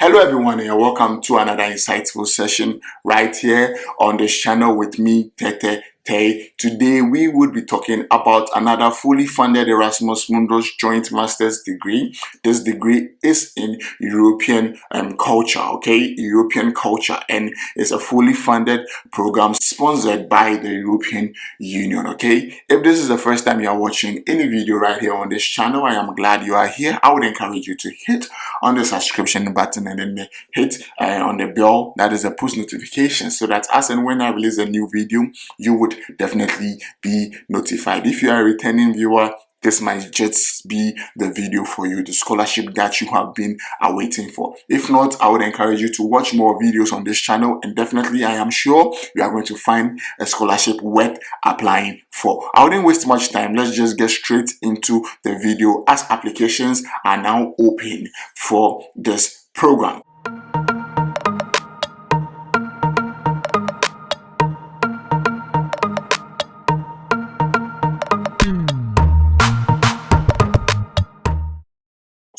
Hello everyone and welcome to another insightful session right here on this channel with me, Tete Tay. Today we would be talking about another fully funded Erasmus Mundus joint master's degree. This degree is in European culture, European culture, and it's a fully funded program sponsored by the European Union, If this is the first time you are watching any video right here on this channel, I am glad you are here. I would encourage you to hit on the subscription button and then hit on the bell, that is a push notification, so that as and when I release a new video, you would definitely be notified. If you are a returning viewer, this might just be the video for you, the scholarship that you have been awaiting for. If not, I would encourage you to watch more videos on this channel, and definitely I am sure you are going to find a scholarship worth applying for. I wouldn't waste much time. Let's just get straight into the video as applications are now open for this program.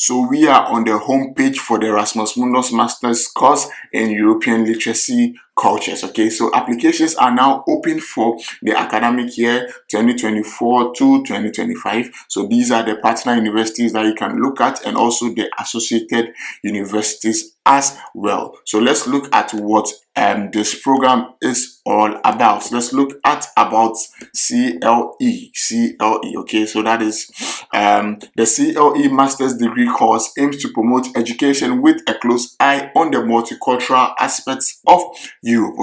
So we are on the homepage for the Erasmus Mundus Master's course in European Literacy Cultures. So applications are now open for the academic year 2024 to 2025. So these are the partner universities that you can look at, and also the associated universities as well. So let's look at what this program is all about. Let's look at about CLE. So that is the CLE Master's degree course aims to promote education with a close eye on the multicultural aspects of Europe.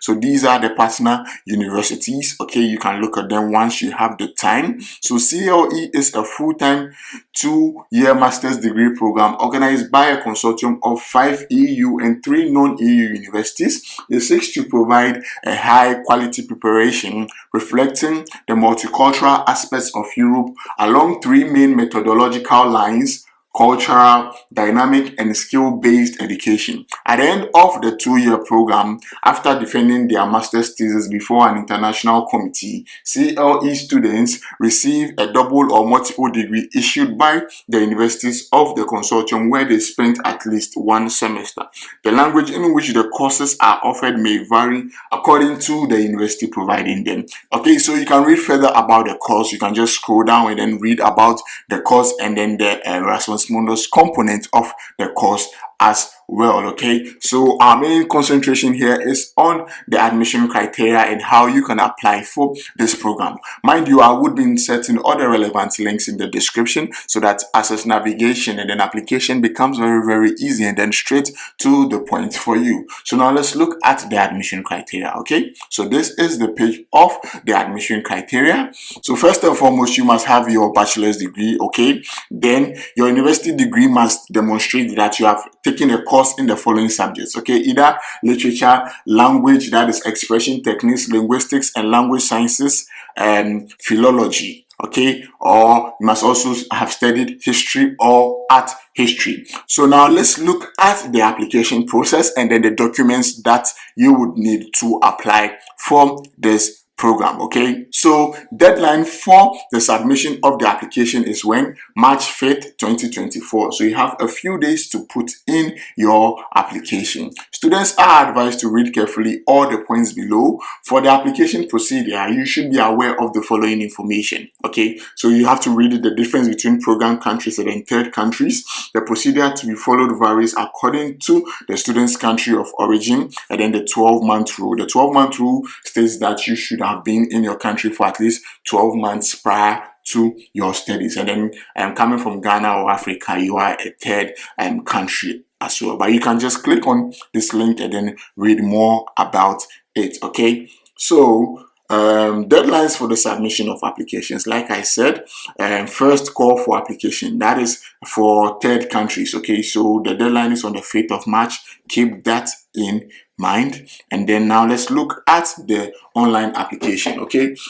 So these are the partner universities. You can look at them once you have the time. So CLE is a full-time 2-year master's degree program organized by a consortium of 5 EU and 3 non-EU universities. It seeks to provide a high-quality preparation reflecting the multicultural aspects of Europe along 3 main methodological lines: cultural, dynamic, and skill-based education. At the end of the 2-year program, after defending their master's thesis before an international committee, CLE students receive a double or multiple degree issued by the universities of the consortium, where they spent at least 1 semester. The language in which the courses are offered may vary according to the university providing them. So you can read further about the course. You can just scroll down and then read about the course and then the Erasmus Mundus component of the course as well. So our main concentration here is on the admission criteria and how you can apply for this program. Mind you, I would be inserting all the relevant links in the description so that access, navigation, and then application becomes very easy and then straight to the point for you. So now let's look at the admission criteria. So this is the page of the admission criteria. So first and foremost, you must have your bachelor's degree. Then your university degree must demonstrate that you have taken a course in the following subjects. Either literature, language, that is expression techniques, linguistics and language sciences, and philology. Or you must also have studied history or art history. So now let's look at the application process and then the documents that you would need to apply for this program. So deadline for the submission of the application is when? March 5th, 2024. So you have a few days to put in your application. Students are advised to read carefully all the points below. For the application procedure, you should be aware of the following information. So you have to read the difference between program countries and then third countries. The procedure to be followed varies according to the student's country of origin, and then the 12-month rule. The 12-month rule states that you should have been in your country for at least 12 months prior to your studies, and then coming from Ghana or Africa, you are a third country as well. But you can just click on this link and then read more about it. So deadlines for the submission of applications, like I said, first call for application, that is for third countries. So the deadline is on the 5th of March. Keep that in mind. And then now let's look at the online application.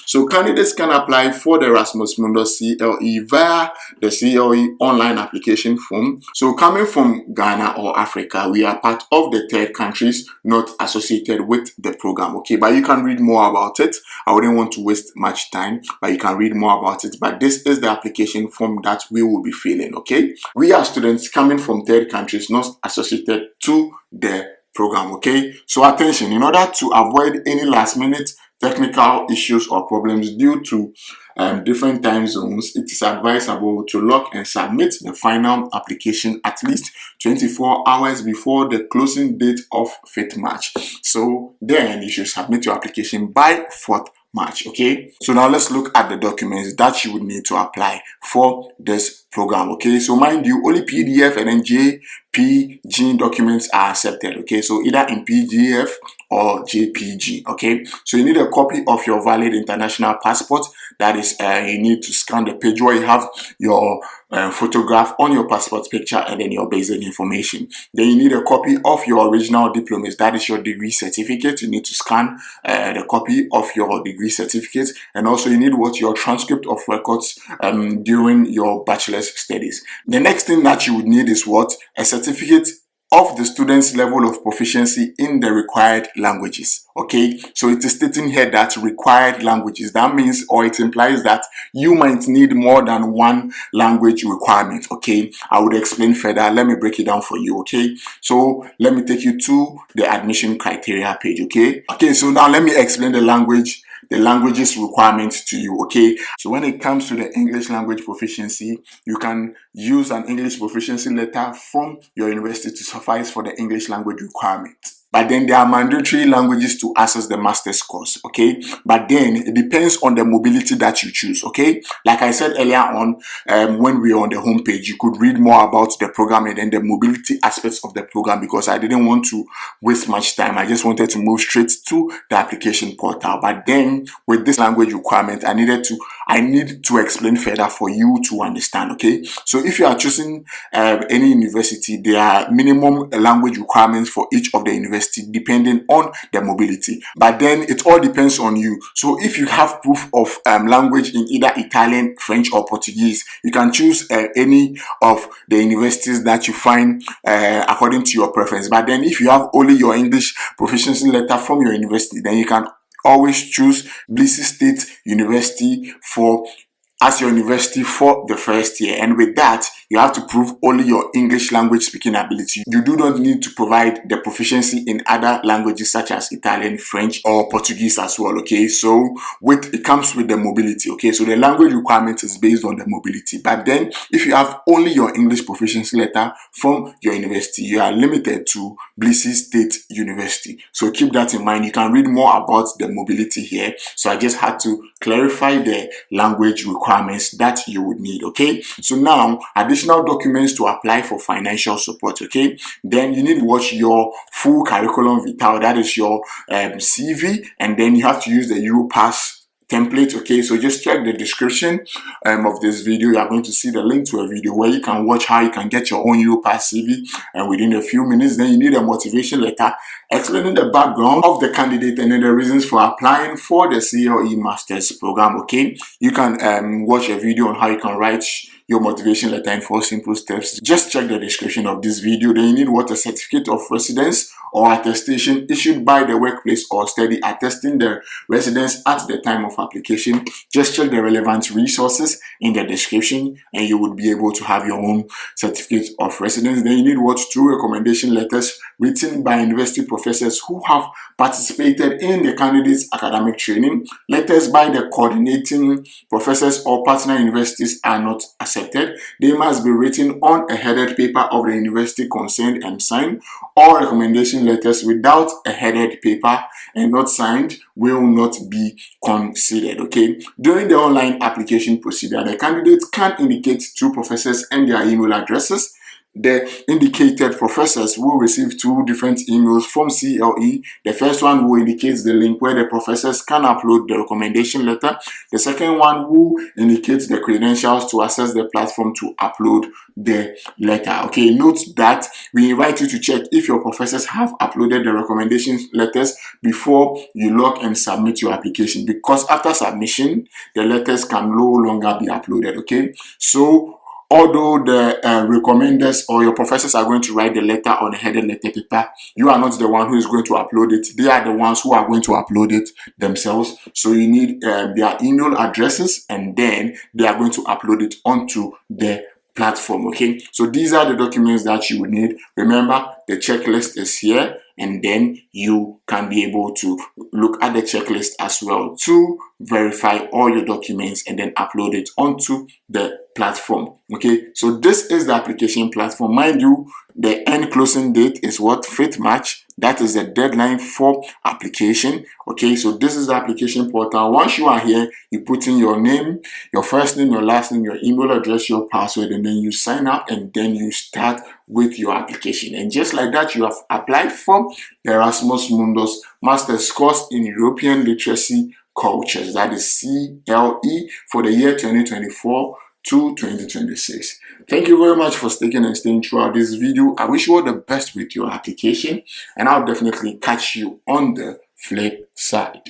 So candidates can apply for the Erasmus Mundus CLE via the CLE online application form. So coming from Ghana or Africa, we are part of the third countries not associated with the program. But you can read more about it. I wouldn't want to waste much time, but you can read more about it. But this is the application form that we will be filling. We are students coming from third countries not associated to the program. Okay, so attention, in order to avoid any last minute technical issues or problems due to different time zones, it is advisable to log and submit the final application at least 24 hours before the closing date of 5th March. So then you should submit your application by 4th March. Okay, so now let's look at the documents that you would need to apply for this program. Okay, so mind you, only PDF and then JPG documents are accepted. Okay, so either in PDF or JPG. Okay, so you need a copy of your valid international passport. That is, you need to scan the page where you have your photograph on your passport picture and then your basic information. Then you need a copy of your original diplomas. That is your degree certificate. You need to scan the copy of your degree certificate, and also you need your transcript of records during your bachelor's studies. The next thing that you would need is a certificate of the student's level of proficiency in the required languages. Okay, so it is stating here that required languages. That means, or it implies that you might need more than one language requirement. Okay, I would explain further. Let me break it down for you. Okay, so let me take you to the admission criteria page. Okay, so now let me explain the languages requirements to you. Okay, so when it comes to the English language proficiency, you can use an English proficiency letter from your university to suffice for the English language requirement. But then there are mandatory languages to access the master's course. Okay, but then it depends on the mobility that you choose. Okay, like I said earlier on, when we were on the homepage, you could read more about the program and then the mobility aspects of the program, because I didn't want to waste much time. I just wanted to move straight to the application portal. But then with this language requirement, I need to explain further for you to understand. Okay, so if you are choosing any university, there are minimum language requirements for each of the universities depending on the mobility, but then it all depends on you. So if you have proof of language in either Italian, French or Portuguese, you can choose any of the universities that you find according to your preference. But then if you have only your English proficiency letter from your university, then you can always choose BC State University as your university for the first year, and with that you have to prove only your English language speaking ability. You do not need to provide the proficiency in other languages such as Italian, French or Portuguese as well. Okay, so it comes with the mobility. Okay, so the language requirement is based on the mobility, but then if you have only your English proficiency letter from your university, you are limited to BC State University. So keep that in mind. You can read more about the mobility here, so I just had to clarify the language requirements that you would need. Okay, so now additional documents to apply for financial support. Okay, then you need your full curriculum vitae, that is your CV, and then you have to use the EuroPass template. Okay, so just check the description of this video. You are going to see the link to a video where you can watch how you can get your own EuroPass CV and within a few minutes. Then you need a motivation letter explaining the background of the candidate and then the reasons for applying for the CLE Masters program. Okay, you can watch a video on how you can write your motivation letter in 4 simple steps. Just check the description of this video. Then you need a certificate of residence or attestation issued by the workplace or study attesting the residence at the time of application. Just check the relevant resources in the description and you would be able to have your own certificate of residence. Then you need 2 recommendation letters written by university professors who have participated in the candidate's academic training. Letters by the coordinating professors or partner universities are not accepted. They must be written on a headed paper of the university concerned and signed. All recommendation letters without a headed paper and not signed will not be considered. Okay, during the online application procedure, the candidate can indicate 2 professors and their email addresses. The indicated professors will receive 2 different emails from CLE. The first one will indicate the link where the professors can upload the recommendation letter. The second one will indicate the credentials to access the platform to upload the letter. Okay, note that we invite you to check if your professors have uploaded the recommendation letters before you log and submit your application, because after submission, the letters can no longer be uploaded. Okay, so although the recommenders or your professors are going to write the letter on a headed letter paper, you are not the one who is going to upload it. They are the ones who are going to upload it themselves. So you need their email addresses, and then they are going to upload it onto the platform. Okay, so these are the documents that you would need. Remember, the checklist is here, and then you can be able to look at the checklist as well to verify all your documents and then upload it onto the platform. Okay, so this is the application platform. Mind you, the end closing date is what? 5th March. That is the deadline for application. Okay, so this is the application portal. Once you are here, you put in your name, your first name, your last name, your email address, your password, and then you sign up, and then you start with your application. And just like that, you have applied for the Erasmus Mundus Master's course in European Literacy Cultures. That is CLE for the year 2024 to 2026. Thank you very much for sticking and staying throughout this video. I wish you all the best with your application, and I'll definitely catch you on the flip side.